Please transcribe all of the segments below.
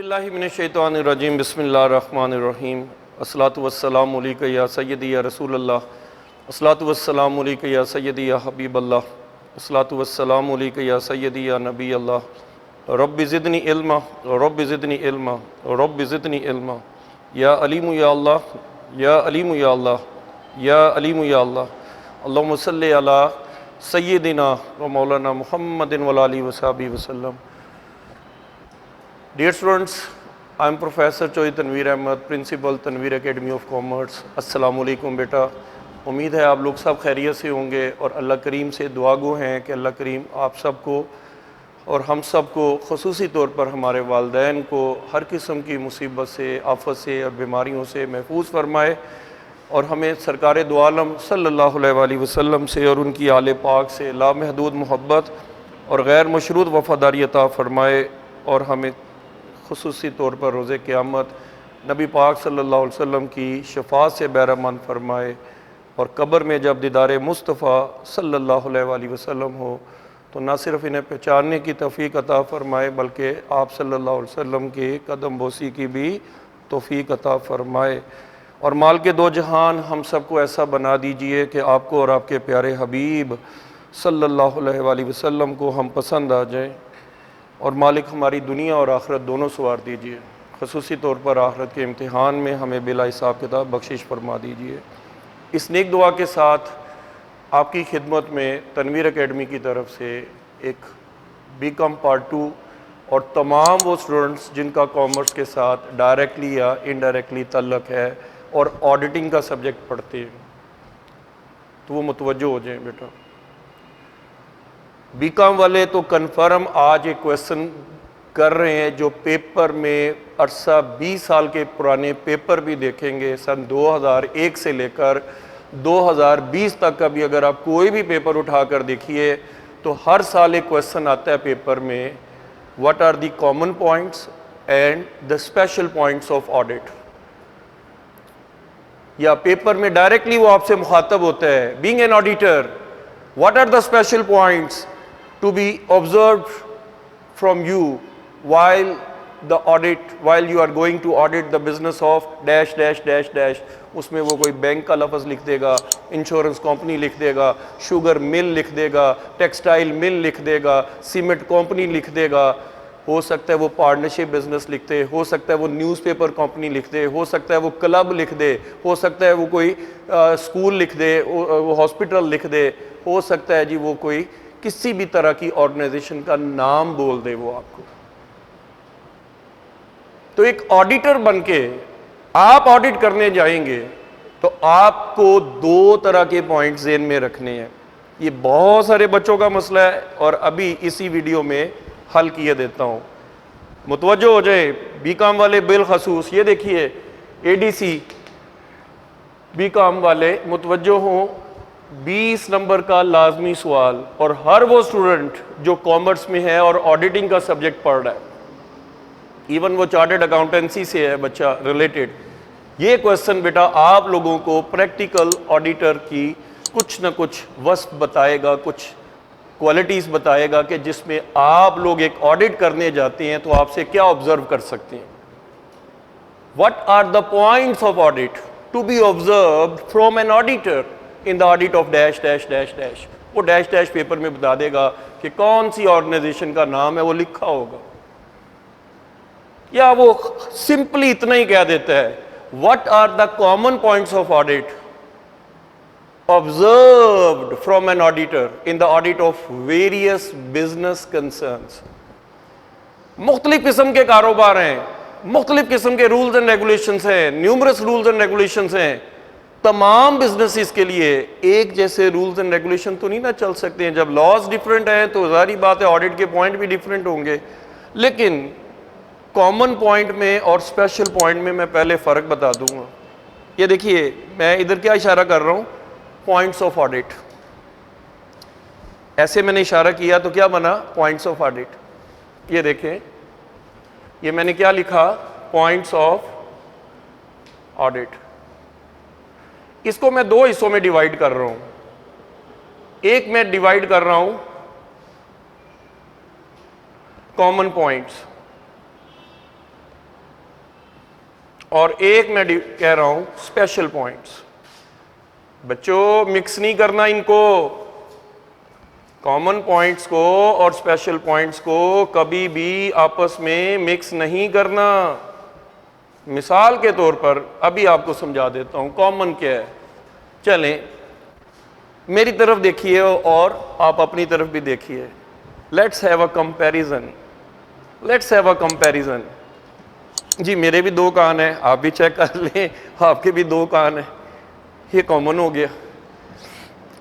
बिस्मिल्लाहिमिनश्शैतानिर्रजीम बिस्मिल्लाहिर्रहमानिर्रहीम अस्सलातु वस्सलामु अलैका या सय्यदी या रसूलल्लाह अस्सलातु वस्सलामु अलैका या सय्यदी या हबीबल्लाह अस्सलातु वस्सलामु अलैका या सय्यदी या नबी अल्लाह रब्बि ज़िदनी इल्मा रब्बि ज़िदनी इल्मा रब्बि ज़िदनी इल्मा या अलीमु या अल्लाह या अलीमु या अल्लाह या अलीमु या अल्लाह अल्लाहुम्मा सल्लि अला सय्यदिना व मौलाना मुहम्मदिन व आलिहि व सहबिहि वसल्लम। Dear students, I am Professor Choi Tanveer Ahmed, Principal Tanveer Academy of Commerce। अस्सलामु अलैकुम बेटा, उम्मीद है आप लोग सब खैरियत से होंगे और अल्लाह करीम से दुआ गो हैं कि अल्लाह करीम आप सबको और हम सब को ख़ुसूसी तौर पर हमारे वालिदैन को हर किस्म की मुसीबत से, आफत से और बीमारियों से महफूज फरमाए और हमें सरकार दो आलम सल्लल्लाहु अलैहि वसल्लम से और उनकी आले पाक से लामहदूद मोहब्बत और गैर मशरूत वफ़ादारी अता फ़रमाए और हमें ख़ुसूसी तौर पर रोज़े क़यामत नबी पाक सल्लल्लाहु अलैहि वसल्लम की शफ़ाअत से बहरामंद फरमाए और कब्र में जब दीदार मुस्तफ़ा सल्लल्लाहु अलैहि वसल्लम हो तो न सिर्फ इन्हें पहचानने की तौफ़ीक़ अता फ़रमाए बल्कि आप सल्लल्लाहु अलैहि वसल्लम के कदम बोसी की भी तौफ़ीक़ अता फ़रमाए और माल के दो जहान हम सबको ऐसा बना दीजिए कि आपको और आपके प्यारे हबीब सल्लल्लाहु अलैहि वसल्लम को हम पसंद आ जाएँ और मालिक हमारी दुनिया और आखिरत दोनों सवार दीजिए। ख़ुसूसी तौर पर आखिरत के इम्तिहान में हमें बिला हिसाब किताब बख्शिश फरमा दीजिए। इस नेक दुआ के साथ आपकी खिदमत में तनवीर एकेडमी की तरफ से एक बीकॉम पार्ट 2 और तमाम वो स्टूडेंट्स जिनका कॉमर्स के साथ डायरेक्टली या इनडायरेक्टली ताल्लुक़ है और ऑडिटिंग का सब्जेक्ट पढ़ते हैं तो वो मुतवज्जो हो जाएं बेटा। बीकॉम वाले तो कन्फर्म आज एक क्वेश्चन कर रहे हैं जो पेपर में अरसा 20 साल के पुराने पेपर भी देखेंगे, सन 2001 से लेकर 2020 तक का भी अगर आप कोई भी पेपर उठाकर देखिए तो हर साल एक क्वेश्चन आता है पेपर में, what are the common points and the special points of audit. या पेपर में डायरेक्टली वो आपसे मुखातब होता है, being an auditor what are the special points to be observed from you while you are going to audit the business of dash dash dash dash। उसमें वो कोई बैंक का लफ्ज़ लिख देगा, इंश्योरेंस कंपनी लिख देगा, शुगर मिल लिख देगा, टेक्सटाइल मिल लिख देगा, सीमेंट कंपनी लिख देगा, हो सकता है वो पार्टनरशिप बिजनेस लिख दे, हो सकता है वो न्यूज़पेपर कंपनी लिख दे, हो सकता है वो क्लब लिख दे, हो सकता है वो कोई स्कूल लिख दे, वो हॉस्पिटल लिख दे, हो सकता है जी वो कोई किसी भी तरह की ऑर्गेनाइजेशन का नाम बोल दे वो आपको। तो एक ऑडिटर बनके आप ऑडिट करने जाएंगे तो आपको दो तरह के पॉइंट्स ज़हन में रखने हैं। ये बहुत सारे बच्चों का मसला है और अभी इसी वीडियो में हल किए देता हूं, मुतवज्जो हो जाए बीकॉम वाले बिलखसूस। ये देखिए एडीसी बीकॉम वाले मुतवज्जो हों, 20 नंबर का लाजमी सवाल और हर वो स्टूडेंट जो कॉमर्स में है और ऑडिटिंग का सब्जेक्ट पढ़ रहा है, इवन वो चार्टर्ड अकाउंटेंसी से है बच्चा रिलेटेड, ये क्वेश्चन बेटा आप लोगों को प्रैक्टिकल ऑडिटर की कुछ ना कुछ वस्फ बताएगा, कुछ क्वालिटीज़ बताएगा कि जिसमें आप लोग एक ऑडिट करने जाते हैं तो आपसे क्या ऑब्जर्व कर सकते हैं। What are the points of audit to be observed from an auditor in the audit of dash dash dash dash. वो डैश डैश पेपर में बता देगा कि कौन सी ऑर्गेनाइजेशन का नाम है, वो लिखा होगा, या वो सिंपली इतना ही कह देता है what are the common points of audit observed from an auditor in the audit of various business concerns. मुख्तलिफ किस्म के कारोबार हैं, मुख्तलिफ किस्म के रूल्स एंड रेगुलेशंस हैं, न्यूमरस रूल्स एंड रेगुलेशंस हैं। तमाम बिजनेसेस के लिए एक जैसे रूल्स एंड रेगुलेशन तो नहीं ना चल सकते हैं। जब लॉज डिफरेंट है तो जारी बात है ऑडिट के पॉइंट भी डिफरेंट होंगे। लेकिन कॉमन पॉइंट में और स्पेशल पॉइंट में मैं पहले फ़र्क बता दूंगा। ये देखिए मैं इधर क्या इशारा कर रहा हूँ, पॉइंट्स ऑफ ऑडिट। ऐसे मैंने इशारा किया तो क्या बना, पॉइंट्स ऑफ ऑडिट। ये देखें, ये मैंने क्या लिखा, पॉइंट्स ऑफ ऑडिट। इसको मैं दो हिस्सों में डिवाइड कर रहा हूं। एक मैं डिवाइड कर रहा हूं कॉमन पॉइंट्स, और एक मैं कह रहा हूं स्पेशल पॉइंट्स। बच्चों मिक्स नहीं करना इनको, कॉमन पॉइंट्स को और स्पेशल पॉइंट्स को कभी भी आपस में मिक्स नहीं करना। मिसाल के तौर पर अभी आपको समझा देता हूं कॉमन क्या है। चलें मेरी तरफ देखिए और आप अपनी तरफ भी देखिए। Let's have a comparison, let's have a comparison. जी मेरे भी दो कान हैं, आप भी चेक कर लें, आपके भी दो कान हैं, ये कॉमन हो गया।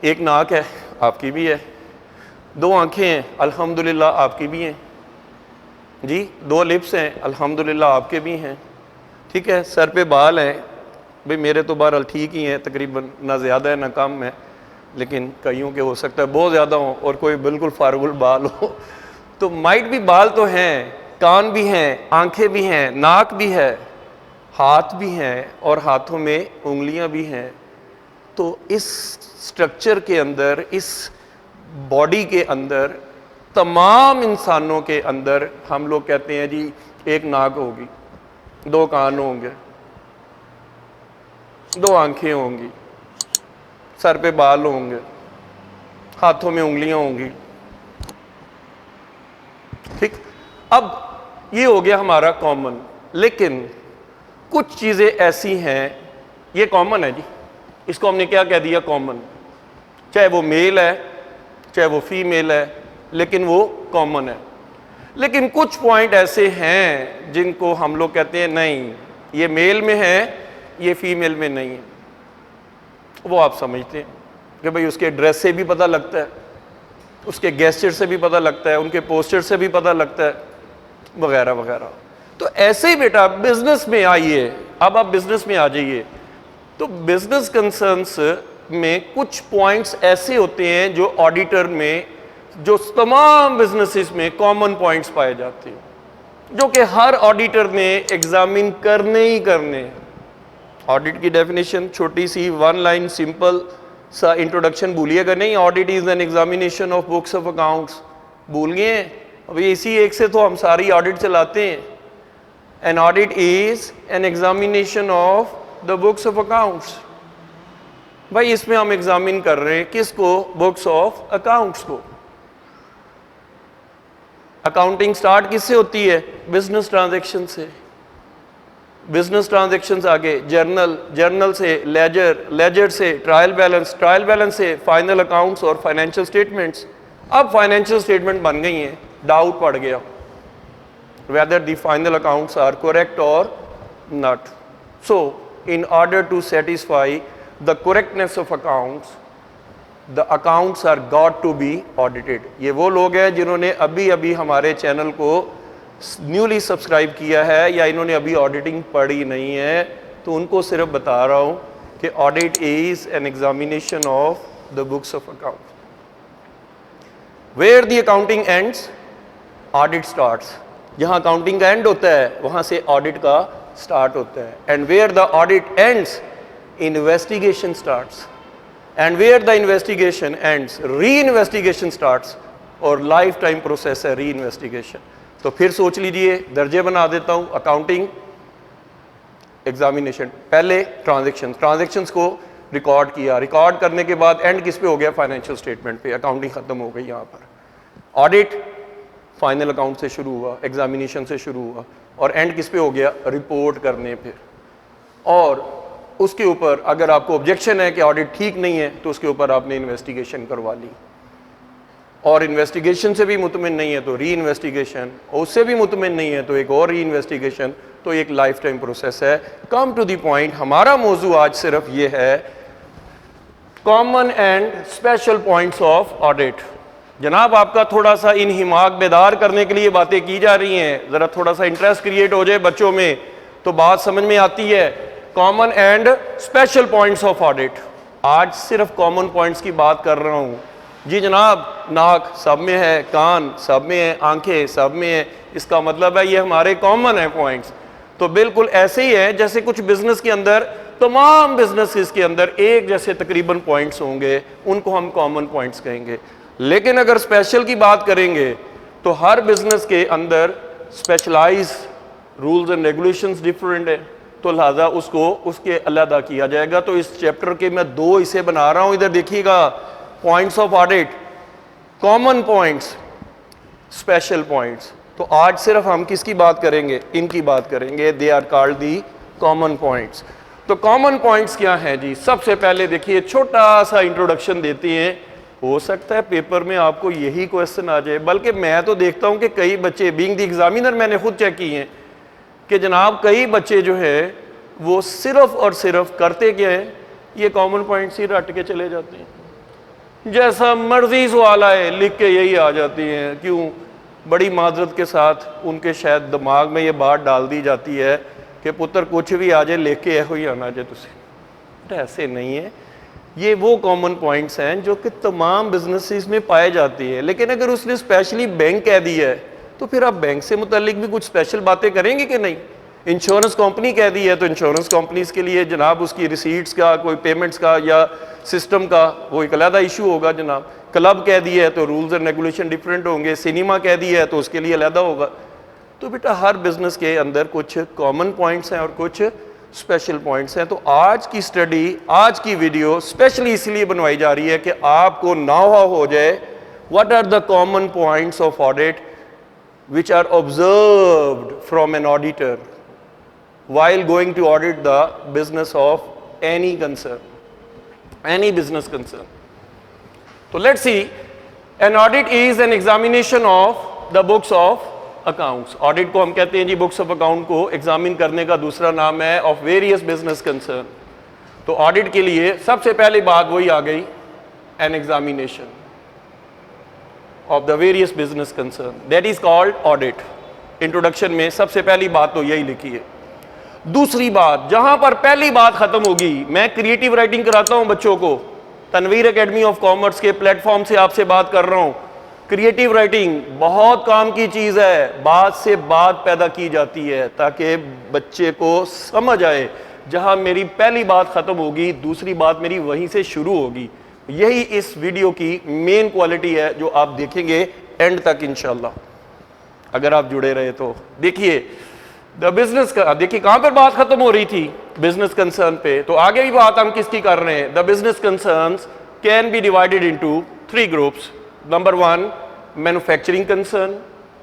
एक नाक है, आपकी भी है। दो आंखें हैं, अल्हम्दुलिल्लाह आपकी भी हैं। जी दो लिप्स हैं, अल्हम्दुलिल्लाह आपके भी हैं। ठीक है, सर पे बाल हैं, भाई मेरे तो बहरहाल ठीक ही हैं तकरीबन, ना ज़्यादा है ना कम है, लेकिन कईयों के हो सकता है बहुत ज़्यादा हो और कोई बिल्कुल फारुल बाल हो। तो माइट भी बाल तो हैं, कान भी हैं, आंखें भी हैं, नाक भी है, हाथ भी हैं और हाथों में उंगलियां भी हैं। तो इस स्ट्रक्चर के अंदर, इस बॉडी के अंदर, तमाम इंसानों के अंदर हम लोग कहते हैं जी एक नाक होगी, दो कान होंगे, दो आंखें होंगी, सर पे बाल होंगे, हाथों में उंगलियां होंगी। ठीक, अब ये हो गया हमारा कॉमन। लेकिन कुछ चीजें ऐसी हैं, ये कॉमन है जी, इसको हमने क्या कह दिया कॉमन, चाहे वो मेल है चाहे वो फीमेल है, लेकिन वो कॉमन है। लेकिन कुछ पॉइंट ऐसे हैं जिनको हम लोग कहते हैं नहीं ये मेल में है, ये फीमेल में नहीं है। वो आप समझते हैं कि भाई उसके ड्रेस से भी पता लगता है, उसके गेस्चर से भी पता लगता है, उनके पोस्चर से भी पता लगता है, वगैरह वगैरह। तो ऐसे ही बेटा बिजनेस में आइए, अब आप बिजनेस में आ जाइए। तो बिजनेस कंसर्न्स में कुछ पॉइंट्स ऐसे होते हैं जो ऑडिटर में, जो तमाम बिजनेसेस में कॉमन पॉइंट्स पाए जाते हैं, जो कि हर ऑडिटर ने एग्जामिन करने ही करने। ऑडिट की डेफिनेशन छोटी सी वन लाइन सिंपल सा इंट्रोडक्शन भूलिएगा नहीं, audit is an examination of books of accounts. भूल गए? अभी इसी एक से तो हम सारी ऑडिट चलाते हैं। An audit is an examination of the books of accounts. भाई इसमें हम एग्जामिन कर रहे हैं किसको? बुक्स ऑफ अकाउंट्स को। अकाउंटिंग स्टार्ट किससे होती है? बिजनेस ट्रांजैक्शन से। बिजनेस ट्रांजैक्शंस आगे जर्नल, जर्नल से लेजर, लेजर से ट्रायल बैलेंस, ट्रायल बैलेंस से फाइनल अकाउंट्स और फाइनेंशियल स्टेटमेंट्स। अब फाइनेंशियल स्टेटमेंट बन गई हैं, डाउट पड़ गया whether the final accounts are correct or not. So in order to satisfy the correctness of accounts, the accounts are got to be audited. ये वो लोग हैं जिन्होंने अभी अभी हमारे चैनल को न्यूली सब्सक्राइब किया है या इन्होंने अभी ऑडिटिंग पढ़ी नहीं है, तो उनको सिर्फ बता रहा हूँ कि audit is an examination of the books of account. Where the accounting ends, audit starts. जहाँ अकाउंटिंग का एंड होता है वहाँ से ऑडिट का स्टार्ट होता है। And where the audit ends, investigation starts. And where the investigation ends, reinvestigation starts. और लाइफ टाइम प्रोसेस है री इन्वेस्टिगेशन। तो फिर सोच लीजिए, दर्जे बना देता हूँ। अकाउंटिंग, एग्जामिनेशन, पहले ट्रांजैक्शन, ट्रांजैक्शंस को रिकॉर्ड किया, रिकॉर्ड करने के बाद एंड किस पे हो गया? फाइनेंशियल स्टेटमेंट पे। अकाउंटिंग खत्म हो गई यहाँ पर। ऑडिट फाइनल अकाउंट से शुरू हुआ, एग्जामिनेशन से शुरू हुआ, और एंड किस पे हो गया? रिपोर्ट करने पे। और उसके ऊपर अगर आपको ऑब्जेक्शन है कि ऑडिट ठीक नहीं है, तो उसके ऊपर आपने इन्वेस्टिगेशन करवा ली। और इन्वेस्टिगेशन से भी मुतमिन नहीं है तो री इन्वेस्टिगेशन, और उससे भी मुतमिन नहीं है तो एक और री इन्वेस्टिगेशन। तो एक लाइफ टाइम प्रोसेस है। कम टू द पॉइंट, हमारा मौजू आज सिर्फ ये है common and special points of audit. जनाब आपका थोड़ा सा इन हिमाक बेदार करने के लिए बातें की जा रही हैं, ज़रा थोड़ा सा इंटरेस्ट क्रिएट हो जाए बच्चों में तो बात समझ में आती है। Common and special points of audit. आज सिर्फ कॉमन पॉइंट्स की बात कर रहा हूँ। जी जनाब, नाक सब में है, कान सब में है, आंखें सब में है, इसका मतलब है ये हमारे कॉमन है पॉइंट्स। तो बिल्कुल ऐसे ही है जैसे कुछ बिजनेस के अंदर, तमाम बिजनेसेस के अंदर एक जैसे तकरीबन पॉइंट्स होंगे, उनको हम कॉमन पॉइंट्स कहेंगे। लेकिन अगर स्पेशल की बात करेंगे तो हर बिजनेस के अंदर specialise rules and regulations different है। तो लिहाजा उसको उसके अलहदा किया जाएगा। तो इस चैप्टर के मैं 2 हिस्से बना रहा हूं। इधर देखिएगा, points of audit, common points, special points. तो आज सिर्फ हम किसकी बात करेंगे? इनकी बात करेंगे। They are called the common points. तो कॉमन पॉइंट्स क्या हैं जी? सबसे पहले देखिए, छोटा सा इंट्रोडक्शन देते हैं। हो सकता है पेपर में आपको यही क्वेश्चन आ जाए, बल्कि मैं तो देखता हूं कि कई बच्चे, बीइंग द एग्जामिनर मैंने खुद चेक किए हैं कि जनाब कई बच्चे जो है वो सिर्फ और सिर्फ करते क्या है, ये कॉमन पॉइंट्स ही रट के चले जाते हैं। जैसा मर्जी सवाल आए लिख के यही आ जाती हैं। क्यों? बड़ी माजरत के साथ उनके शायद दिमाग में ये बात डाल दी जाती है कि पुत्र कुछ भी आ जाए लिख के यहो ही आना जाए तुझे। बट ऐसे नहीं है। ये वो कॉमन पॉइंट्स हैं जो कि तमाम बिजनेसेस में पाए जाती है। लेकिन अगर उसने स्पेशली बैंक कह दी है तो फिर आप बैंक से मुतालिक भी कुछ स्पेशल बातें करेंगे कि नहीं? इंश्योरेंस कंपनी कह दी है तो इंश्योरेंस कंपनीज के लिए जनाब उसकी रिसीट्स का, कोई पेमेंट्स का या सिस्टम का वो एक अलग इशू होगा जनाब। क्लब कह दी है तो रूल्स एंड रेगुलेशन डिफरेंट होंगे। सिनेमा कह दी है तो उसके लिए अलग होगा। तो बेटा हर बिजनेस के अंदर कुछ कॉमन पॉइंट्स हैं और कुछ स्पेशल पॉइंट्स हैं। तो आज की स्टडी, आज की वीडियो स्पेशली इसलिए बनवाई जा रही है कि आपको नावा हो जाए what are the common points of audit which are observed from an auditor while going to audit the business of any concern, any business concern. So let's see, an audit is an examination of the books of accounts. Audit को हम कहते हैं जी books of account को examine करने का दूसरा नाम है of various business concern. तो audit के लिए सबसे पहली बात वही आ गई, an examination of the various business concern, that is called audit. Introduction में सबसे पहली बात तो यही लिखी है। दूसरी बात, जहां पर पहली बात खत्म होगी, मैं क्रिएटिव राइटिंग कराता हूं बच्चों को, तनवीर एकेडमी ऑफ कॉमर्स के प्लेटफॉर्म से आपसे बात कर रहा हूं। क्रिएटिव राइटिंग बहुत काम की चीज है। बात से बात पैदा की जाती है ताकि बच्चे को समझ आए, जहां मेरी पहली बात खत्म होगी दूसरी बात मेरी वहीं से शुरू होगी। यही इस वीडियो की मेन क्वालिटी है जो आप देखेंगे एंड तक इंशाल्लाह, अगर आप जुड़े रहे तो। देखिए द बिजनेस का, देखिए कहां पर बात खत्म हो रही थी, बिजनेस कंसर्न पे। तो आगे भी बात हम किसकी कर रहे हैं? The business concerns can be divided into 3 groups. Number 1 manufacturing concern,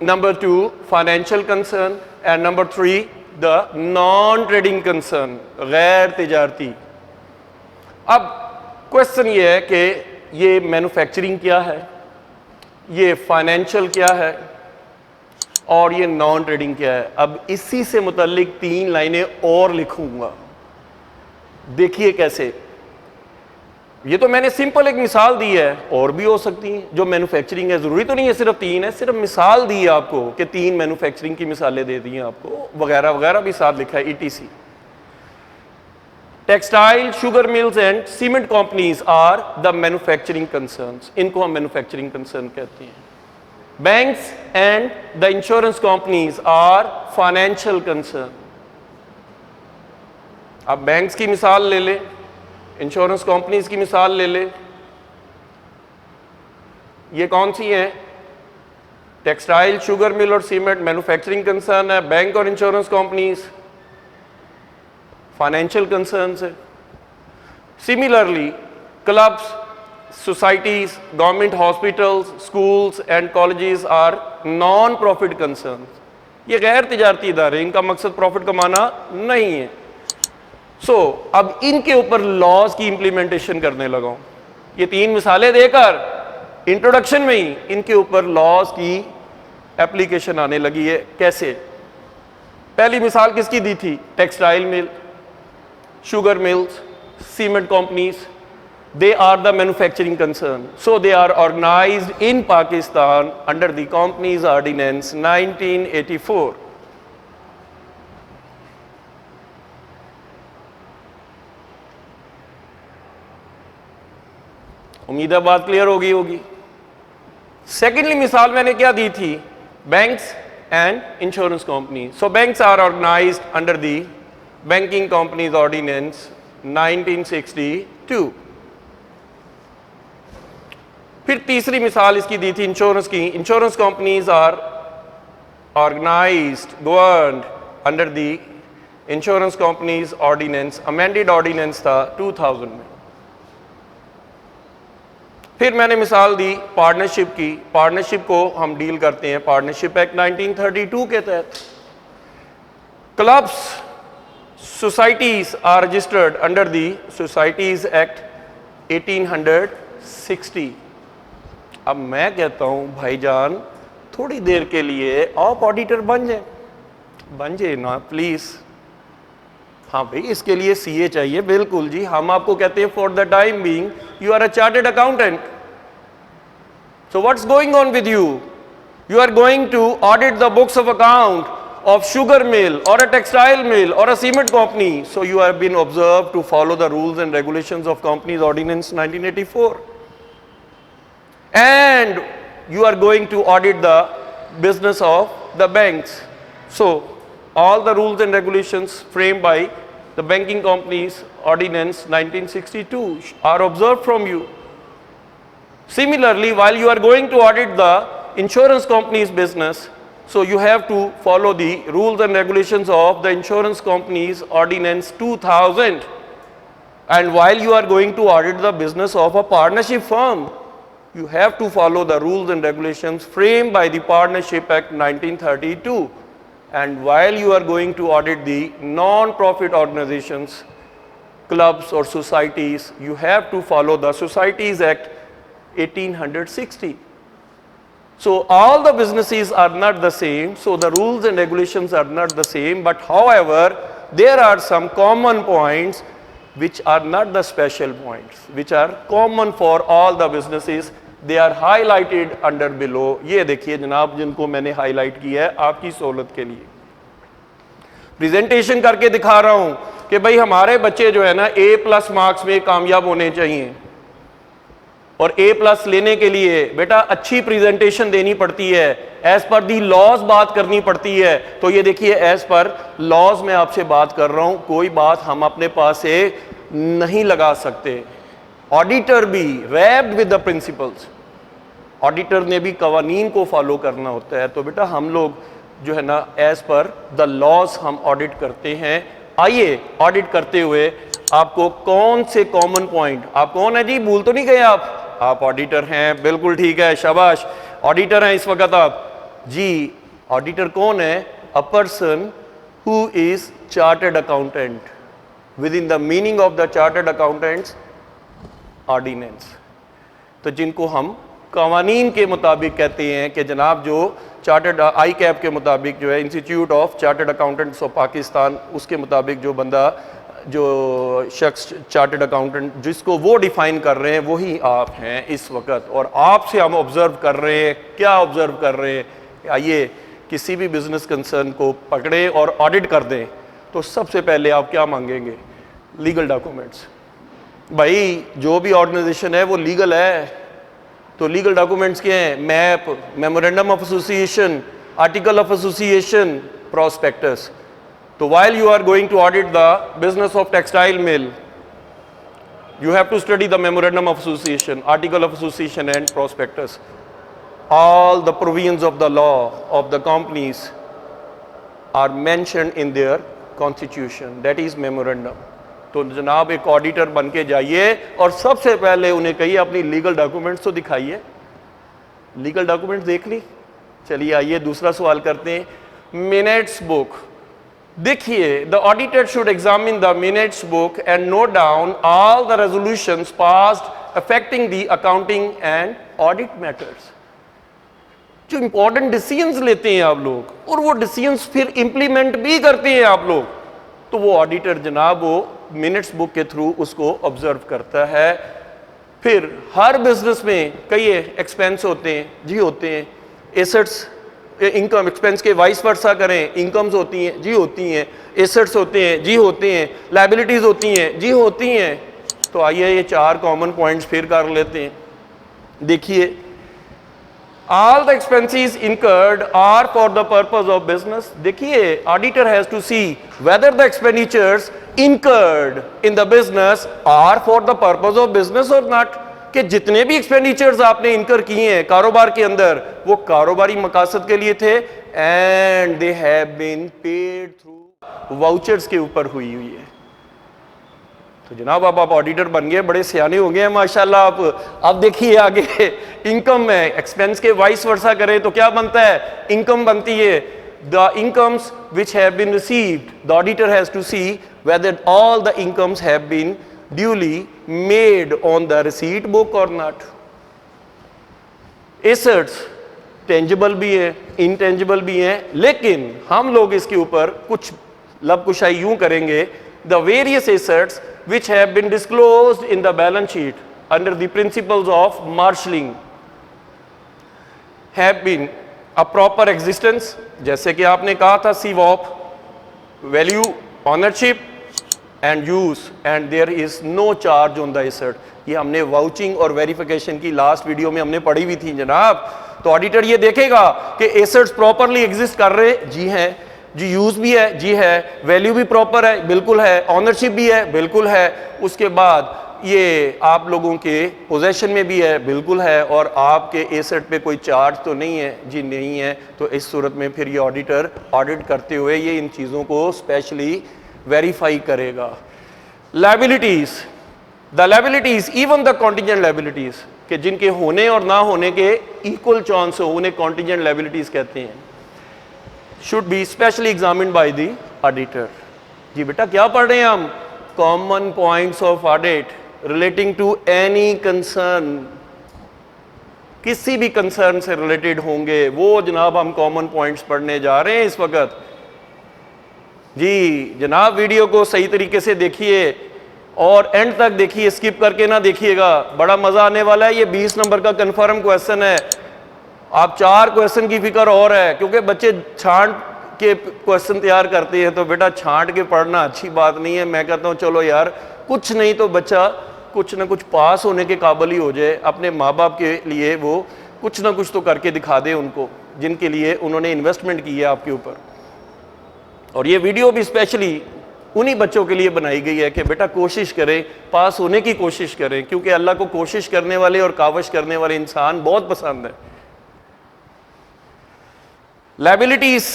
number 2 financial concern and number 3 the non trading concern, गैर तिजारती। अब क्वेश्चन ये है कि ये मैन्युफैक्चरिंग क्या है, ये फाइनेंशियल क्या है और ये नॉन ट्रेडिंग क्या है। अब इसी से मुताल्लिक 3 लाइनें और लिखूंगा। देखिए कैसे। ये तो मैंने सिंपल एक मिसाल दी है, और भी हो सकती हैं जो मैन्युफैक्चरिंग है। जरूरी तो नहीं है सिर्फ 3 है, सिर्फ मिसाल दी है आपको कि 3 मैन्युफैक्चरिंग की मिसालें दे दी हैं आपको, वगैरह वगैरह भी साथ लिखा है, ETC। Textile, sugar mills and cement companies are the manufacturing concerns, इनको हम मैन्युफैक्चरिंग कंसर्न कहते हैं। Banks and the insurance companies are financial concern. अब बैंक्स की मिसाल ले ले, इंश्योरेंस कंपनीज की मिसाल ले ले, ये कौन सी हैं? टेक्सटाइल, शुगर मिल और सीमेंट मैन्युफैक्चरिंग कंसर्न है, बैंक और इंश्योरेंस कंपनीज फाइनेंशियल कंसर्न्स है। Similarly clubs, societies, government hospitals, schools and colleges are non profit concerns. ये गैर तिजारती इदारे, इनका मकसद प्रॉफिट कमाना नहीं है। अब इनके ऊपर लॉज की इंप्लीमेंटेशन करने लगा हूं। ये 3 मिसालें देकर इंट्रोडक्शन में ही इनके ऊपर लॉज की एप्लीकेशन आने लगी है। कैसे? पहली मिसाल किसकी दी थी? Textile mill, sugar mills, cement companies, they are the manufacturing concern. So they are organized in Pakistan under the Companies Ordinance 1984. उम्मीद है बात क्लियर होगी। सेकेंडली मिसाल मैंने क्या दी थी? Banks and insurance company. So banks are organised under the Banking Companies Ordinance 1962। फिर तीसरी मिसाल इसकी दी थी इंश्योरेंस की। Insurance companies are organised, governed under the insurance companies ordinance, amended ordinance था 2000 में। फिर मैंने मिसाल दी पार्टनरशिप की। पार्टनरशिप को हम डील करते हैं पार्टनरशिप एक्ट 1932 के तहत। Clubs, societies are registered under the societies act 1860। अब मैं कहता हूं भाईजान थोड़ी देर के लिए आप ऑडिटर बन जाए ना प्लीज। हाँ भाई, इसके लिए सीए चाहिए, बिल्कुल जी। हम आपको कहते हैं for the time being you are a chartered accountant. So what's going on with you? You are going to audit the books of account of sugar mill or a textile mill or a cement company. So you have been observed to follow the rules and regulations of Companies Ordinance 1984. And you are going to audit the business of the banks. So all the rules and regulations framed by the Banking Companies Ordinance 1962 are observed from you. Similarly, while you are going to audit the insurance company's business, so you have to follow the rules and regulations of the Insurance Companies Ordinance 2000. And while you are going to audit the business of a partnership firm, you have to follow the rules and regulations framed by the Partnership Act 1932. And while you are going to audit the non-profit organizations, clubs or societies, you have to follow the Societies Act 1860. So all the businesses are not the same, so the rules and regulations are not the same, but however there are some common points which are not the special points, which are common for all the businesses. They are highlighted under below. ये देखिए जनाब, जिनको मैंने highlight किया है आपकी सहूलत के लिए। प्रेजेंटेशन करके दिखा रहा हूं कि भाई हमारे बच्चे जो है ना A+ मार्क्स में कामयाब होने चाहिए, और A+ लेने के लिए बेटा अच्छी प्रेजेंटेशन देनी पड़ती है, एज पर दी लॉज बात करनी पड़ती है। तो ये देखिए एज पर लॉज में आपसे बात कर रहा हूं, कोई बात हम अपने पास से नहीं लगा सकते। ऑडिटर भी wrapped with the principles, auditor ने भी कवानीन को फॉलो करना होता है। तो बेटा हम लोग जो है ना एज पर द लॉज हम ऑडिट करते हैं। आइए ऑडिट करते हुए आपको कौन से कॉमन पॉइंट, आप कौन है जी, भूल तो नहीं गए आप ऑडिटर हैं, बिल्कुल ठीक है, शाबाश, ऑडिटर हैं इस वक्त आप जी। ऑडिटर कौन है? A person who is chartered accountant within the meaning of the chartered accountants ordinance. तो जिनको हम कवानीन के मुताबिक कहते हैं कि जनाब जो चार्टर्ड ICAP के मुताबिक जो है, institute of chartered accountants of Pakistan, उसके मुताबिक जो बंदा, जो शख्स चार्टर्ड अकाउंटेंट जिसको वो डिफाइन कर रहे हैं वही आप हैं इस वक्त। और आपसे हम ऑब्जर्व कर रहे हैं, क्या ऑब्जर्व कर रहे हैं? आइए किसी भी बिजनेस कंसर्न को पकड़े और ऑडिट कर दें तो सबसे पहले आप क्या मांगेंगे? Legal documents. भाई जो भी ऑर्गेनाइजेशन है वो लीगल है, तो लीगल डॉक्यूमेंट्स क्या हैं? Map, memorandum of association, article of association, prospectus. So while you are going to audit the business of textile mill, you have to study the memorandum of association, article of association and prospectus. All the provisions of the law of the companies are mentioned in their constitution, that is memorandum. तो जनाब एक auditor बन के जाइए और सबसे पहले उन्हें कहिए अपनी लीगल डॉक्यूमेंट्स तो दिखाइए। लीगल डॉक्यूमेंट्स देख ली? चलिए आइए दूसरा सवाल करते हैं। मिनट्स बुक देखिए, the auditor should examine the minutes book and note down all the resolutions passed affecting the accounting and audit matters. जो इंपॉर्टेंट डिसीजंस लेते हैं आप लोग और वो डिसीजंस फिर इंप्लीमेंट भी करते हैं आप लोग, तो वो ऑडिटर जनाब वो मिनट्स बुक के थ्रू उसको ऑब्जर्व करता है। फिर हर बिजनेस में कई एक्सपेंस होते हैं जी, होते हैं। एसेट्स इनकम एक्सपेंस के वाइस वर्सा करें, इनकम्स होती हैं जी, होती हैं। एसेट्स होते हैं जी, होते हैं। लायबिलिटीज होती हैं जी, होती हैं। तो आइए ये चार कॉमन पॉइंट्स फिर कर लेते हैं। देखिए, all the expenses incurred are for the purpose of business. देखिए, auditor has to see whether the expenditures incurred in the business are for the purpose of business or not. कि जितने भी expenditures आपने इनकर किए हैं कारोबार के अंदर वो कारोबारी मकासद के लिए थे, and they have been paid through vouchers के ऊपर हुई है। तो जनाब अब आप ऑडिटर बन गए, बड़े सियाने हो गए हैं माशाल्लाह आप। अब देखिए आगे इनकम में एक्सपेंस के वाइस वर्सा करें तो क्या बनता है, इनकम बनती है। The incomes which have been received, the auditor has to see whether all the incomes have been duly made on the receipt book और नॉट। एसेट्स टेंजिबल भी है, इनटेंजिबल भी है, लेकिन हम लोग इसके ऊपर कुछ लबकुशाई यूं करेंगे। The various assets which have been disclosed in the balance sheet under the principles of marshalling have been a proper existence, जैसे कि आपने कहा था CWOP, value, ownership and use, and there is no charge on the asset। ये हमने vouching और verification की last video में हमने पढ़ी हुई थी जनाब। तो ऑडिटर ये देखेगा कि एसेट्स प्रॉपरली एग्जिस्ट कर रहे, जी हैं जी, यूज भी है, जी है, वैल्यू भी प्रॉपर है, बिल्कुल है, ऑनरशिप भी है, बिल्कुल है, उसके बाद ये आप लोगों के पोजेशन में भी है, बिल्कुल है, और आपके एसेट पे कोई चार्ज तो नहीं है, जी नहीं है। तो इस सूरत में फिर ये ऑडिटर ऑडिट करते हुए ये इन चीज़ों को स्पेशली वेरीफाई करेगा। Liabilities, the liabilities even the contingent liabilities, कि जिनके होने और ना होने के इक्वल चांस हो, उन्हें कॉन्टिजेंट लायबिलिटीज कहते हैं, should be specially examined by the auditor। जी बेटा क्या पढ़ रहे हैं हम, common points of audit relating to any concern, किसी भी कंसर्न से रिलेटेड होंगे वो जनाब हम कॉमन पॉइंट्स पढ़ने जा रहे हैं इस वक्त। जी जनाब वीडियो को सही तरीके से देखिए और एंड तक देखिए, स्किप करके ना देखिएगा, बड़ा मजा आने वाला है। ये 20 नंबर का कंफर्म क्वेश्चन है। आप 4 क्वेश्चन की फिक्र और है, क्योंकि बच्चे छांट के क्वेश्चन तैयार करते हैं, तो बेटा छांट के पढ़ना अच्छी बात नहीं है। मैं कहता हूँ चलो यार कुछ नहीं तो बच्चा कुछ ना कुछ पास होने के काबिल ही हो जाए, अपने माँ बाप के लिए वो कुछ ना कुछ तो करके दिखा दे उनको, जिनके लिए उन्होंने इन्वेस्टमेंट की है आपके ऊपर। और ये वीडियो भी स्पेशली उन्हीं बच्चों के लिए बनाई गई है कि बेटा कोशिश करें, पास होने की कोशिश करें, क्योंकि अल्लाह को कोशिश करने वाले और काविश करने वाले इंसान बहुत पसंद है। लायबिलिटीज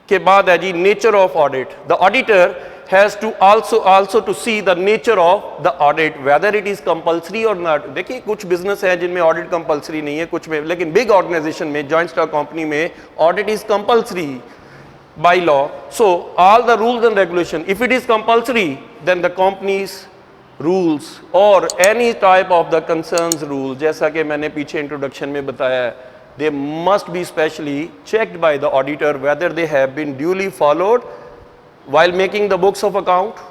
के बाद है जी nature of audit. The auditor has to also to see the nature of the audit, whether it is compulsory और नॉट। देखिए कुछ बिजनेस है जिनमें ऑडिट कंपल्सरी नहीं है, कुछ में, लेकिन बिग ऑर्गेनाइजेशन में, जॉइंट स्टॉक कंपनी में audit is compulsory by law. So all the rules and regulation, if it is compulsory then the companies rules और any type of the concerns rule, जैसा कि मैंने पीछे इंट्रोडक्शन में बताया है, they must be specially checked by the auditor whether they have been duly followed while making the books of account।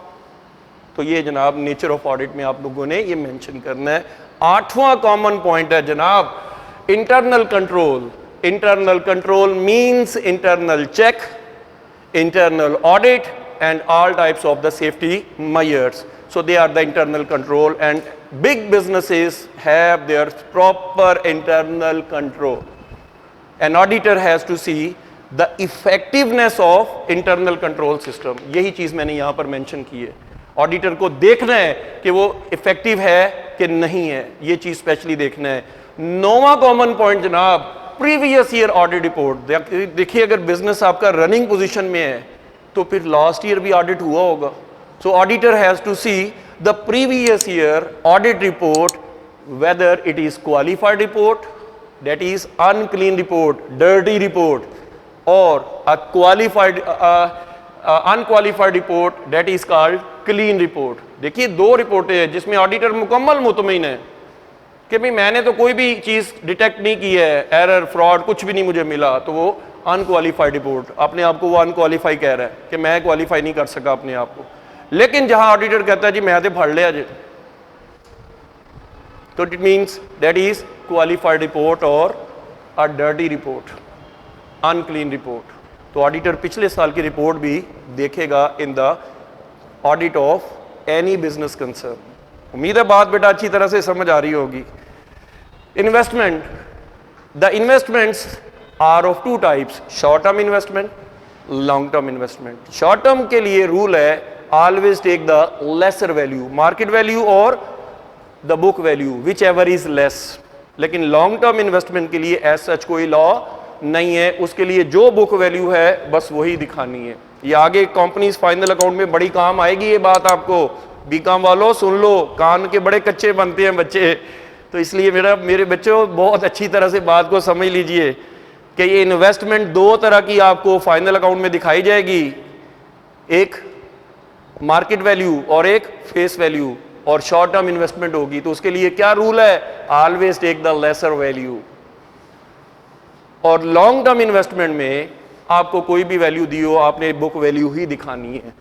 तो ये जनाब नेचर ऑफ ऑडिट में आप लोगों ने ये मेंशन करना है। 8वां कॉमन पॉइंट है जनाब internal control. Internal control means internal check, internal audit and all types of the safety measures, so they are the internal control, and big businesses have their proper internal control। An auditor has to see the effectiveness of internal control system। यही चीज मैंने यहां पर mention की है। Auditor को देखना है कि वो इफेक्टिव है कि नहीं है, ये चीज स्पेशली देखना है। 9वां कॉमन पॉइंट जनाब प्रीवियस ईयर ऑडिट रिपोर्ट। देखिए अगर बिजनेस आपका रनिंग पोजीशन में है तो फिर लास्ट ईयर भी ऑडिट हुआ होगा। So auditor has to see the previous year audit report, whether it is qualified report, that is unclean report, dirty report, or a unqualified report that is called clean report। देखिए 2 रिपोर्टें हैं जिसमें auditor मुकम्मल मुतमईन है कि भाई मैंने तो कोई भी चीज डिटेक्ट नहीं की है, एरर फ्रॉड कुछ भी नहीं मुझे मिला, तो वो अनक्वालिफाइड रिपोर्ट, अपने आप को वो अनक्वालिफाई कह रहा है कि मैं क्वालिफाई नहीं कर सका अपने आप को। लेकिन जहां ऑडिटर कहता है जी मैं तो फड़ लिया जी, तो it means that is qualified report और a dirty report, unclean report. तो ऑडिटर पिछले साल की रिपोर्ट भी देखेगा in the audit of any business concern. उम्मीद है बात बेटा अच्छी तरह से समझ आ रही होगी। Investment, the investments are of 2 types, short term investment, long term investment. Short term के लिए रूल है always take the lesser value, market value और the book value, whichever is less. लेकिन लॉन्ग टर्म इन्वेस्टमेंट के लिए as such कोई law नहीं है, उसके लिए जो बुक वैल्यू है बस वही दिखानी है। ये आगे कंपनीज फाइनल अकाउंट में बड़ी काम आएगी ये बात आपको। बीकॉम वालों सुन लो, कान के बड़े कच्चे बनते हैं बच्चे, तो इसलिए मेरे बच्चों बहुत अच्छी तरह से बात को समझ लीजिए कि ये इन्वेस्टमेंट दो तरह की आपको फाइनल अकाउंट में दिखाई जाएगी, एक मार्केट वैल्यू और एक फेस वैल्यू, और शॉर्ट टर्म इन्वेस्टमेंट होगी। तो उसके लिए क्या रूल है, always take the lesser value. और लॉन्ग टर्म इन्वेस्टमेंट में आपको कोई भी वैल्यू दी हो, आपने बुक वैल्यू ही दिखानी है।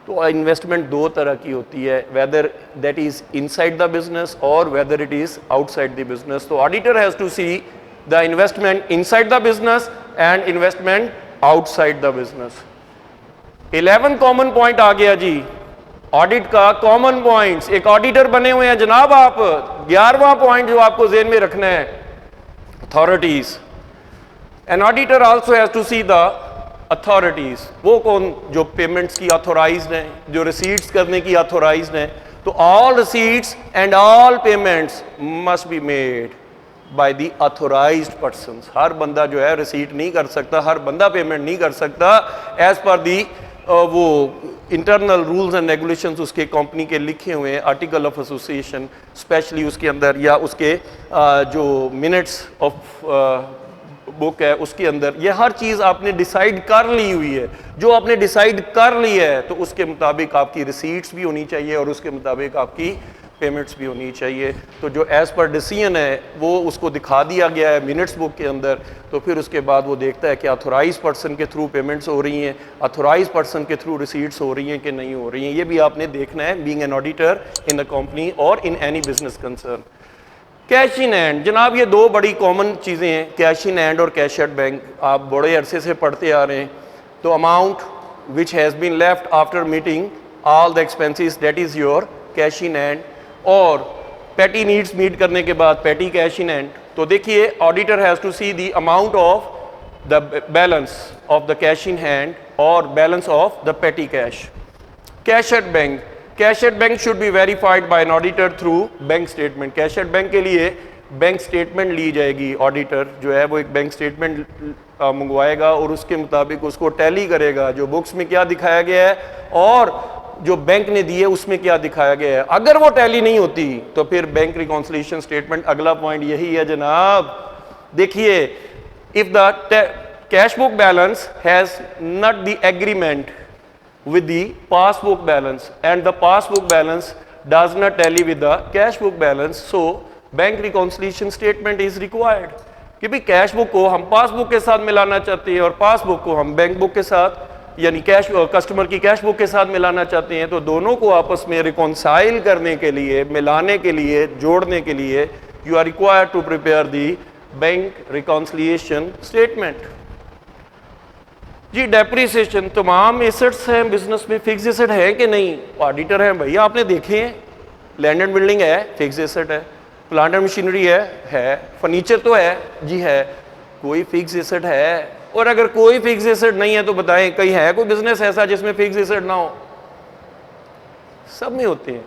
तो इन्वेस्टमेंट दो तरह की होती है, whether that is inside the business और whether it is outside the business. तो auditor has to see the investment inside the business and investment outside the business. 11 common point आ गया जी ऑडिट का, कॉमन पॉइंट्स। एक auditor बने हुए हैं जनाब आप। 11वां पॉइंट जो आपको जेहन में रखना है, authorities. An auditor also has to see the authorities. वो कौन, जो पेमेंट्स की अथोराइज्ड हैं, जो रिसीट्स करने की अथोराइज्ड हैं। तो all receipts and all payments must be made by the authorized persons. हर बंदा जो है रिसीट नहीं कर सकता, हर बंदा पेमेंट नहीं कर सकता। एज पर दी वो इंटरनल रूल्स एंड रेगुलेशंस उसके कंपनी के लिखे हुए हैं, आर्टिकल ऑफ एसोसिएशन स्पेशली उसके अंदर, या उसके जो मिनट्स ऑफ बुक है उसके अंदर, ये हर चीज़ आपने डिसाइड कर ली हुई है। जो आपने डिसाइड कर ली है तो उसके मुताबिक आपकी रिसीट्स भी होनी चाहिए और उसके मुताबिक आपकी पेमेंट्स भी होनी चाहिए। तो जो एज़ पर डिसीजन है वो उसको दिखा दिया गया है मिनट्स बुक के अंदर। तो फिर उसके बाद वो देखता है कि अथोराइज पर्सन के थ्रू पेमेंट्स हो रही हैं, अथोराइज पर्सन के थ्रू रिसीट्स हो रही हैं कि नहीं हो रही हैं। ये भी आपने देखना है being an auditor in the company और in any business concern. Cash in hand, जनाब ये दो बड़ी कॉमन चीज़ें हैं, कैश इन हैंड और कैश एट बैंक। आप बड़े अरसे से पढ़ते आ रहे हैं। तो amount which has been left after meeting all the expenses that is your cash in hand, और पेटी नीड्स मीट करने के बाद पेटी कैश इन हैंड। तो देखिए auditor has to see the amount of the balance of the cash in hand और balance of the petty cash. Cash at bank, cash at bank should be verified by an auditor through bank statement. Cash at bank के लिए bank statement ली जाएगी, auditor जो है वो एक bank statement मंगवाएगा और उसके मुताबिक उसको टैली करेगा, जो बुक्स में क्या दिखाया गया है और जो बैंक ने दी है उसमें क्या दिखाया गया है। अगर वो टैली नहीं होती तो फिर बैंक रिकॉन्सिलिएशन स्टेटमेंट, अगला पॉइंट यही है जनाब। देखिए, if the cash book balance has not the agreement with the passbook balance and the passbook balance does not tally with the cash book balance, so bank reconciliation statement is required। कि भी cash book को हम passbook के साथ मिलाना चाहते हैं और पासबुक को हम बैंक बुक के साथ यानी कैश कस्टमर की कैश बुक के साथ मिलाना चाहते हैं। तो दोनों को आपस में रिकॉन्साइल करने के लिए, मिलाने के लिए, जोड़ने के लिए you are required to prepare the bank reconciliation statement. जी डेप्रिसिएशन, तमाम एसेट्स हैं बिजनेस में, फिक्स एसेट है कि नहीं? ऑडिटर हैं भैया, आपने देखे हैं। लैंड एंड बिल्डिंग है, फिक्स एसेट है। प्लांट एंड मशीनरी है। फर्नीचर तो है जी, है। कोई फिक्स एसेट है? और अगर कोई फिक्स एसेट नहीं है तो बताएं, कहीं है कोई बिजनेस ऐसा जिसमें फिक्स एसेट ना हो? सब में होते हैं।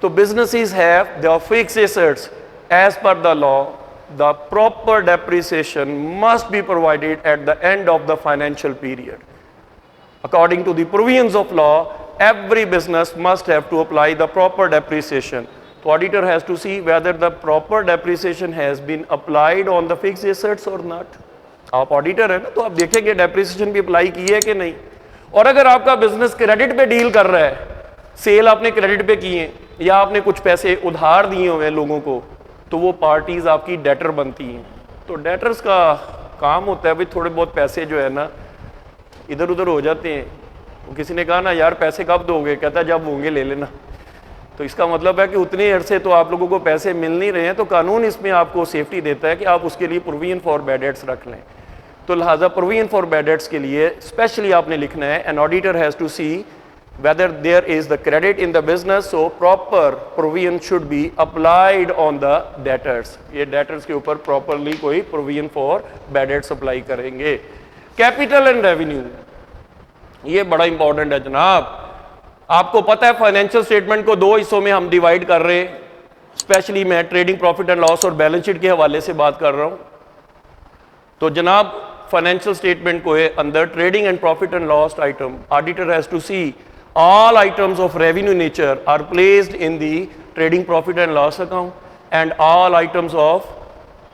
तो businesses have the fix assets as per the law. The proper depreciation must be provided at the end of the financial period. According to the provisions of law, every business must have to apply the proper depreciation. The auditor has to see whether the proper depreciation has been applied on the fixed assets or not. आप auditor है ना, तो आप देखेंगे depreciation भी apply की है कि नहीं। और अगर आपका बिजनेस क्रेडिट पे डील कर रहा है, सेल आपने क्रेडिट पे किए या आपने कुछ पैसे उधार दिए हुए हैं लोगों को, तो वो पार्टीज आपकी डेटर बनती हैं। तो डेटर्स का काम होता है भाई थोड़े बहुत पैसे जो है ना इधर उधर हो जाते हैं। तो किसी ने कहा ना यार पैसे कब दोगे, कहता है जब होंगे ले लेना। तो इसका मतलब है कि उतने अरसे तो आप लोगों को पैसे मिल नहीं रहे हैं, तो कानून इसमें आपको सेफ्टी देता है कि आप उसके लिए प्रोविजन फॉर बैड डेट्स रख लें। तो लिहाजा प्रोविजन फॉर बैड डेट्स के लिए स्पेशली आपने लिखना है, an auditor has to see whether there is the credit in the business, so proper provision should be applied on the debtors। ये debtors के ऊपर properly कोई provision for bad debts apply करेंगे। Capital and revenue, ये बड़ा important है जनाब। आपको पता है फाइनेंशियल स्टेटमेंट को दो हिस्सों में हम डिवाइड कर रहे हैं। स्पेशली मैं ट्रेडिंग प्रॉफिट एंड लॉस और बैलेंस शीट के हवाले से बात कर रहा हूँ। तो जनाब फाइनेंशियल स्टेटमेंट को है अंदर trading and profit and loss item, auditor has to see all items of revenue nature are placed in the trading profit and loss account and all items of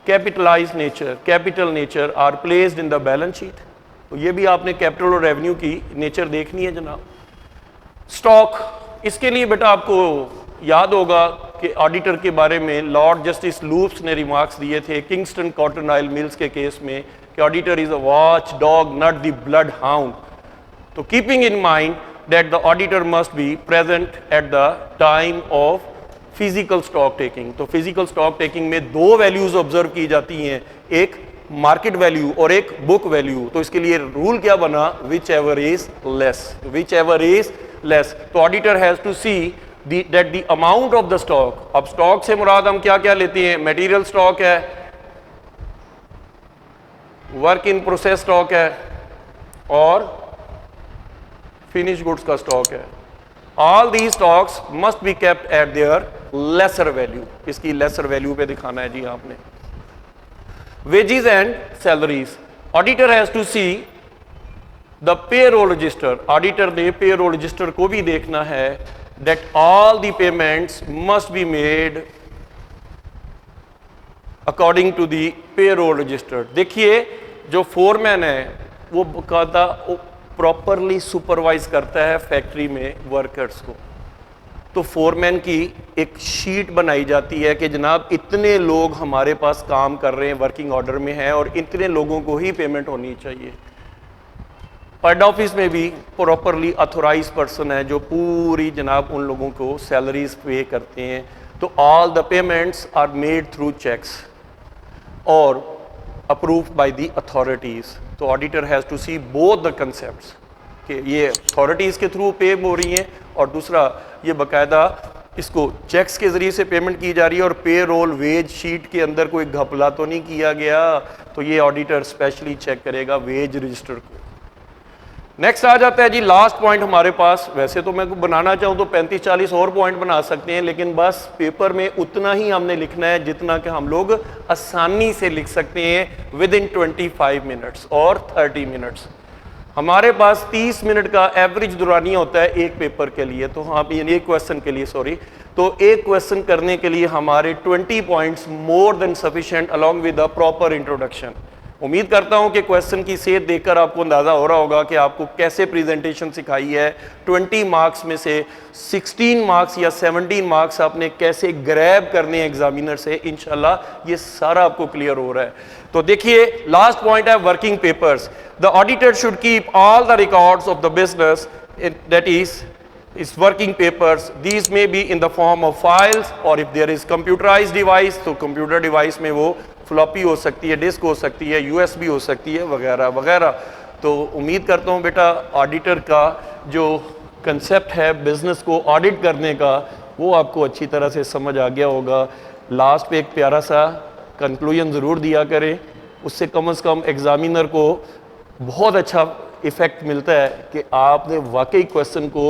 capitalized nature, capital nature are placed in the balance sheet. तो ये भी आपने capital और revenue की nature देखनी है जनाब। Stock, इसके लिए बेटा आपको याद होगा कि ऑडिटर के बारे में लॉर्ड जस्टिस लूप्स ने रिमार्क्स दिए थे किंगस्टन कॉटन ऑयल मिल्स के केस में कि auditor is a watchdog not the bloodhound. तो keeping in mind that the auditor must be present at the time of physical stock taking. तो physical stock taking में दो values observe की जाती हैं, एक market value और एक book value। तो इसके लिए rule क्या बना, whichever is less, whichever is less। तो auditor has to see that the amount of the stock, अब stock से मुराद हम क्या क्या लेते हैं, material stock है, work in process stock है और फिनिश गुड्स का स्टॉक है। All these stocks must be kept at their lesser value. इसकी लेसर वैल्यू पे दिखाना है जी आपने। Wages and salaries, auditor has to see the payroll register. Auditor ने पेरोल रजिस्टर को भी देखना है that all the payments must be made according to the payroll register. देखिए जो फोरमैन है वो बकायदा प्रॉपरली सुपरवाइज करता है फैक्ट्री में वर्कर्स को। तो फोरमैन की एक शीट बनाई जाती है कि जनाब इतने लोग हमारे पास काम कर रहे हैं, वर्किंग ऑर्डर में हैं और इतने लोगों को ही पेमेंट होनी चाहिए। हेड ऑफिस में भी प्रॉपरली अथोराइज पर्सन है जो पूरी जनाब उन लोगों को सैलरीज पे करते हैं। तो all the payments are made through cheques और अप्रूव्ड बाय द अथॉरिटीज। तो auditor has to see both the concepts कि ये अथॉरिटीज के थ्रू पे हो रही हैं और दूसरा ये बकायदा इसको चेक्स के जरिए से पेमेंट की जा रही है और पे रोल वेज शीट के अंदर कोई घपला तो नहीं किया गया। तो ये ऑडिटर स्पेशली चेक करेगा वेज रजिस्टर को। नेक्स्ट आ जाता है जी लास्ट पॉइंट हमारे पास। वैसे तो मैं बनाना चाहूँ तो 35-40 और पॉइंट बना सकते हैं, लेकिन बस पेपर में उतना ही हमने लिखना है जितना कि हम लोग आसानी से लिख सकते हैं विद इन 25 मिनट्स और 30 मिनट्स। हमारे पास 30 मिनट का एवरेज दुरानिया होता है एक पेपर के लिए। तो हाँ, एक क्वेश्चन के लिए सॉरी। तो एक क्वेश्चन करने के लिए हमारे 20 points more than sufficient along with the proper introduction. उम्मीद करता हूं कि क्वेश्चन की सेहत देखकर आपको अंदाजा हो रहा होगा कि आपको कैसे प्रेजेंटेशन सिखाई है। 20 मार्क्स में से 16 मार्क्स या 17 मार्क्स आपने कैसे ग्रैब करने हैं एग्जामिनर से, इंशाल्लाह ये सारा आपको क्लियर हो रहा है। तो देखिए लास्ट पॉइंट है working papers. The auditor should keep all the records of the business that is working papers. These may be in the form of files और if there is computerised device तो computer device में वो floppy हो सकती है, disc हो सकती है, यूएसबी हो सकती है वगैरह वगैरह। तो उम्मीद करता हूँ बेटा ऑडिटर का जो कंसेप्ट है बिजनेस को ऑडिट करने का वो आपको अच्छी तरह से समझ आ गया होगा। लास्ट पे एक प्यारा सा कंक्लूजन ज़रूर दिया करें, उससे कम से कम एग्जामिनर को बहुत अच्छा इफेक्ट मिलता है कि आपने वाकई क्वेश्चन को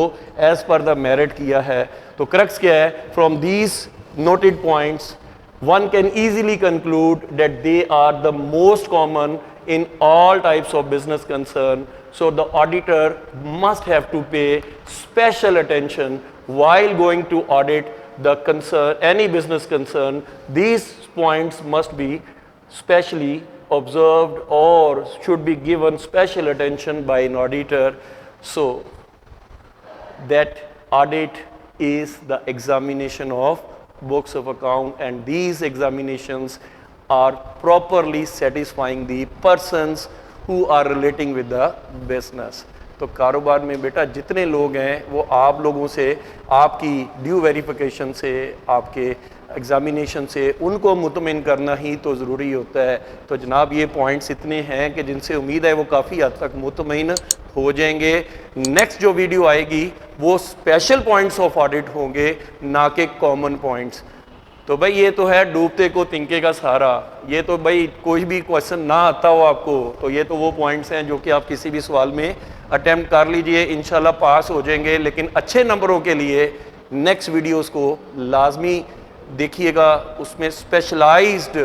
एज पर द मेरिट किया है। तो क्रक्स क्या है, from these noted points one can easily conclude that they are the most common in all types of business concern. So the auditor must have to pay special attention while going to audit the concern, any business concern. These points must be specially observed or should be given special attention by an auditor. So that audit is the examination of books of account and these examinations are properly satisfying the persons who are relating with the business. तो कारोबार में बेटा जितने लोग हैं वो आप लोगों से, आपकी ड्यू वेरिफिकेशन से, आपके एग्जामिनेशन से उनको मुतमिन करना ही तो ज़रूरी होता है। तो जनाब ये पॉइंट्स इतने हैं कि जिनसे उम्मीद है वो काफ़ी हद तक मुतमिन हो जाएंगे। नेक्स्ट जो वीडियो आएगी वो स्पेशल पॉइंट्स ऑफ ऑडिट होंगे, ना कि कॉमन पॉइंट्स। तो भाई ये तो है डूबते को तिनके का सहारा। ये तो भाई कोई भी क्वेश्चन ना आता हो आपको तो ये तो वो पॉइंट्स हैं जो कि आप किसी भी सवाल में अटेम्प्ट कर लीजिए, इंशाल्लाह पास हो जाएंगे। लेकिन अच्छे नंबरों के लिए नेक्स्ट वीडियोस को लाजमी देखिएगा, उसमें स्पेशलाइज्ड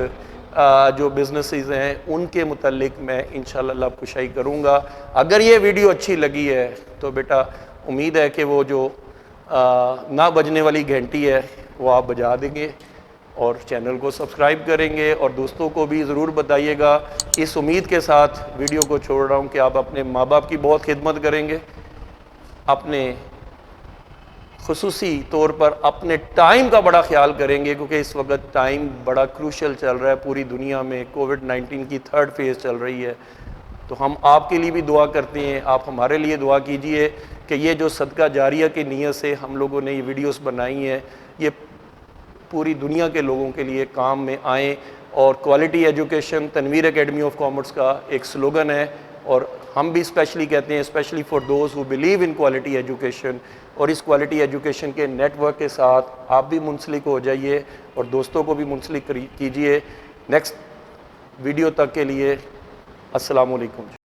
जो बिजनेसेस हैं उनके मुतालिक मैं इंशाल्लाह लब कुशाई करूँगा। अगर ये वीडियो अच्छी लगी है तो बेटा उम्मीद है कि वो जो ना बजने वाली घंटी है वो आप बजा देंगे और चैनल को सब्सक्राइब करेंगे और दोस्तों को भी ज़रूर बताइएगा। इस उम्मीद के साथ वीडियो को छोड़ रहा हूँ कि आप अपने माँ बाप की बहुत खिदमत करेंगे, अपने खुसूसी तौर पर अपने टाइम का बड़ा ख्याल करेंगे, क्योंकि इस वक्त टाइम बड़ा क्रूशल चल रहा है। पूरी दुनिया में कोविड-19 की 3rd फेज़ चल रही है। तो हम आपके लिए भी दुआ करते हैं, आप हमारे लिए दुआ कीजिए कि ये जो सदका जारिया की नीयत से हम लोगों ने ये वीडियोस बनाई हैं, ये पूरी दुनिया के लोगों के लिए काम में आएँ। और quality education Tanveer academy of commerce का एक स्लोगन है और हम भी स्पेशली कहते हैं, specially for those who believe in quality education. और इस क्वालिटी एजुकेशन के नेटवर्क के साथ आप भी मुंसलिक हो जाइए और दोस्तों को भी मुंसलिक कीजिए। नेक्स्ट वीडियो तक के लिए अस्सलाम वालेकुम।